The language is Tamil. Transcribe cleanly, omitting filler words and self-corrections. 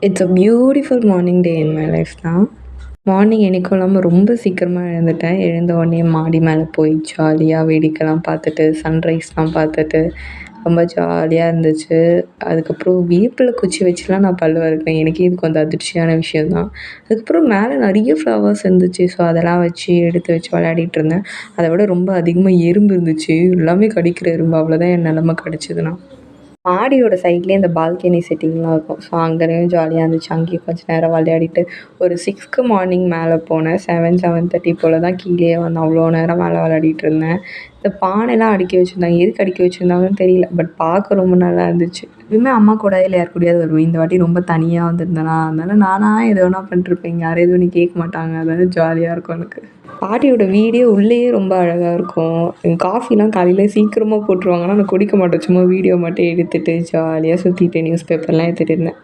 It's a beautiful morning day in my life தான். மார்னிங் என்னைக்கும் இல்லாமல் ரொம்ப சீக்கிரமாக எழுந்துட்டேன். எழுந்த உடனே மாடி மேலே போய் ஜாலியாக வேடிக்கைலாம் பார்த்துட்டு, சன்ரைஸ்லாம் பார்த்துட்டு ரொம்ப ஜாலியாக இருந்துச்சு. அதுக்கப்புறம் வேப்பில குச்சி வச்சுலாம் நான் பல் விளக்குனேன். எனக்கே இது கொஞ்சம் அதிர்ச்சியான விஷயம் தான். அதுக்கப்புறம் மேலே நிறைய ஃப்ளவர்ஸ் இருந்துச்சு. ஸோ அதெல்லாம் வச்சு எடுத்து வச்சு விளையாடிட்டு இருந்தேன். அதை விட ரொம்ப அதிகமாக எறும்பு இருந்துச்சு. எல்லாமே கடிக்கிற எறும்பு. அவ்வளோதான் என் நிலமை கிடச்சிதுன்னா. மாடியோட சைட்லேயே இந்த பால்கனி செட்டிங்லாம் இருக்கும். ஸோ அங்கேயும் ஜாலியாக இருந்துச்சு. அங்கேயும் கொஞ்சம் நேரம் விளையாடிட்டு ஒரு 6க்கு மார்னிங் மேலே போனேன். 7:30 போல் தான் கீழேயே வந்தேன். அவ்வளோ நேரம் மேலே விளையாடிட்டு இருந்தேன். இந்த பானைலாம் அடுக்கி வச்சுருந்தாங்க. எதுக்கு அடுக்கி வச்சுருந்தாங்கன்னு தெரியல. பட் பார்க்க ரொம்ப நல்லா இருந்துச்சு. எப்பவுமே அம்மா கூட இல்லை யார் கூடயாவது வருவேன். இந்த வாட்டி ரொம்ப தனியாக வந்திருந்தேனா, அதனால நானாக எது வேணா பண்ணிருப்பேன். யாரும் எதுவும் கேட்க மாட்டாங்க. அதனால ஜாலியாக இருக்கும் எனக்கு. பாட்டியோட வீடே உள்ளேயே ரொம்ப அழகாக இருக்கும். காஃபிலாம் காலையில் சீக்கிரமாக போட்டுருவாங்க. ஆனால் நான் குடிக்க மாட்டேன். சும்மா வீடியோ மட்டும் எடுத்துகிட்டு ஜாலியாக சுற்றிட்டு நியூஸ் பேப்பர்லாம் எடுத்துகிட்டு இருந்தேன்.